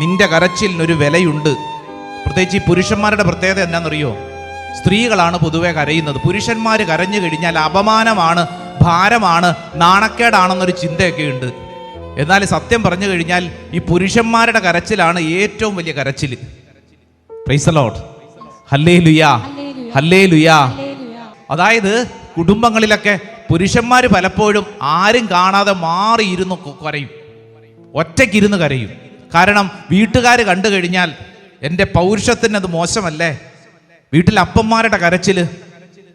നിന്റെ കരച്ചിലിനൊരു വിലയുണ്ട്. പ്രത്യേകിച്ച് ഈ പുരുഷന്മാരുടെ പ്രത്യേകത എന്നാണെന്നറിയോ? സ്ത്രീകളാണ് പൊതുവെ കരയുന്നത്. പുരുഷന്മാർ കരഞ്ഞു കഴിഞ്ഞാൽ അപമാനമാണ്, ഭാരമാണ്, നാണക്കേടാണെന്നൊരു ചിന്തയൊക്കെ ഉണ്ട്. എന്നാൽ സത്യം പറഞ്ഞു കഴിഞ്ഞാൽ ഈ പുരുഷന്മാരുടെ കരച്ചിലാണ് ഏറ്റവും വലിയ കരച്ചിൽ. പ്രൈസ് ദി ലോർഡ്, ഹല്ലേലൂയാ, ഹല്ലേലൂയാ. അതായത് കുടുംബങ്ങളിലൊക്കെ പുരുഷന്മാർ പലപ്പോഴും ആരും കാണാതെ മാറിയിരുന്ന് കരയും, ഒറ്റയ്ക്കിരുന്ന് കരയും. കാരണം വീട്ടുകാർ കണ്ടു കഴിഞ്ഞാൽ എൻ്റെ പൗരുഷത്തിന് അത് മോശമല്ലേ? വീട്ടിൽ അപ്പന്മാരുടെ കരച്ചില്,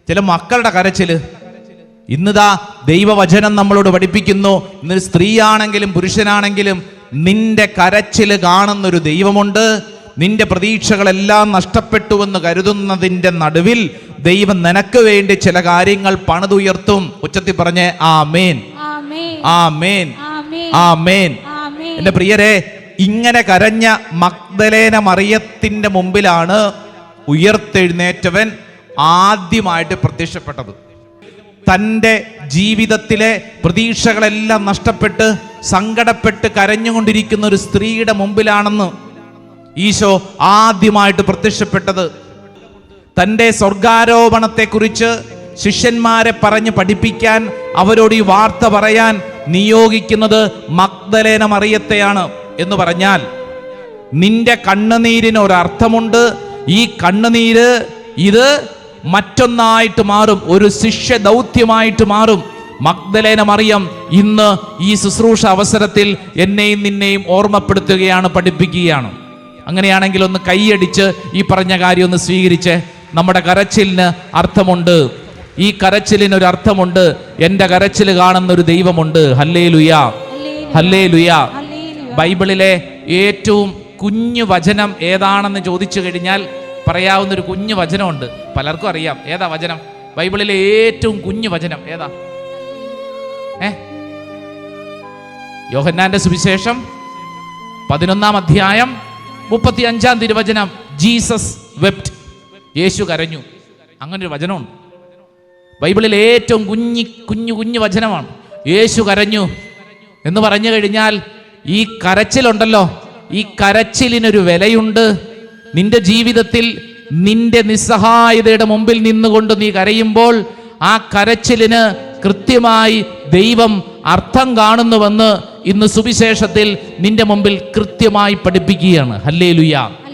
ചില മക്കളുടെ കരച്ചില്. ഇന്നിതാ ദൈവവചനം നമ്മളോട് പഠിപ്പിക്കുന്നു, ഇന്നൊരു സ്ത്രീയാണെങ്കിലും പുരുഷനാണെങ്കിലും നിന്റെ കരച്ചില് കാണുന്നൊരു ദൈവമുണ്ട്. നിന്റെ പ്രതീക്ഷകളെല്ലാം നഷ്ടപ്പെട്ടുവെന്ന് കരുതുന്നതിൻ്റെ നടുവിൽ ദൈവം നിനക്ക് വേണ്ടി ചില കാര്യങ്ങൾ പണിതുയർത്തും. ഉച്ചത്തിൽ പറഞ്ഞേ ആമേൻ, ആമേൻ, ആമേൻ. എന്റെ പ്രിയരെ, ഇങ്ങനെ കരഞ്ഞ മഗ്ദലേന മറിയത്തിന്റെ മുമ്പിലാണ് ഉയർത്തെഴുന്നേറ്റവൻ ആദ്യമായിട്ട് പ്രത്യക്ഷപ്പെട്ടത്. തൻ്റെ ജീവിതത്തിലെ പ്രതീക്ഷകളെല്ലാം നഷ്ടപ്പെട്ട് സങ്കടപ്പെട്ട് കരഞ്ഞുകൊണ്ടിരിക്കുന്ന ഒരു സ്ത്രീയുടെ മുമ്പിലാണെന്ന് ഈശോ ആദ്യമായിട്ട് പ്രത്യക്ഷപ്പെട്ടത്. തൻ്റെ സ്വർഗാരോപണത്തെക്കുറിച്ച് ശിഷ്യന്മാരെ പറഞ്ഞ് പഠിപ്പിക്കാൻ, അവരോട് ഈ വാർത്ത പറയാൻ നിയോഗിക്കുന്നത് മഗ്ദലേന മറിയത്തെയാണ്. എന്ന് പറഞ്ഞാൽ നിന്റെ കണ്ണുനീരിന് ഒരർത്ഥമുണ്ട്. ഈ കണ്ണുനീര് ഇത് മറ്റൊന്നായിട്ട് മാറും, ഒരു ശിഷ്യ ദൗത്യമായിട്ട് മാറും. മഗ്ദലേന മറിയം ഇന്ന് ഈ ശുശ്രൂഷ അവസരത്തിൽ എന്നെയും നിന്നെയും ഓർമ്മപ്പെടുത്തുകയാണ്, പഠിപ്പിക്കുകയാണ്. അങ്ങനെയാണെങ്കിൽ ഒന്ന് കൈയടിച്ച് ഈ പറഞ്ഞ കാര്യം ഒന്ന് സ്വീകരിച്ച്. നമ്മുടെ കരച്ചിലിന് അർത്ഥമുണ്ട്, ഈ കരച്ചിലിനൊരു അർത്ഥമുണ്ട്. എൻ്റെ കരച്ചിൽ കാണുന്നൊരു ദൈവമുണ്ട്. ഹല്ലേലൂയാ, ഹല്ലേലൂയാ. ബൈബിളിലെ ഏറ്റവും കുഞ്ഞു വചനം ഏതാണെന്ന് ചോദിച്ചു കഴിഞ്ഞാൽ പറയാവുന്നൊരു കുഞ്ഞു വചനമുണ്ട്. പലർക്കും അറിയാം. ഏതാ വചനം? ബൈബിളിലെ ഏറ്റവും കുഞ്ഞു വചനം ഏതാ? യോഹന്നാന്റെ സുവിശേഷം 11-ാം അധ്യായം 35-ാം തിരുവചനം. Jesus wept. യേശു കരഞ്ഞു. അങ്ങനൊരു വചനമുണ്ട്. ബൈബിളിൽ ഏറ്റവും കുഞ്ഞു വചനമാണ്. യേശു കരഞ്ഞു എന്ന് പറഞ്ഞു കഴിഞ്ഞാൽ ഈ കരച്ചിലുണ്ടല്ലോ, ഈ കരച്ചിലിനൊരു വിലയുണ്ട്. നിന്റെ ജീവിതത്തിൽ നിന്റെ നിസ്സഹായതയുടെ മുമ്പിൽ നിന്നുകൊണ്ട് നീ കരയുമ്പോൾ ആ കരച്ചിലിന് കൃത്യമായി ദൈവം അർത്ഥം കാണുന്നുവെന്ന് ഇന്ന് സുവിശേഷത്തിൽ നിന്റെ മുമ്പിൽ കൃത്യമായി പഠിപ്പിക്കുകയാണ്. ഹല്ലേലൂയ.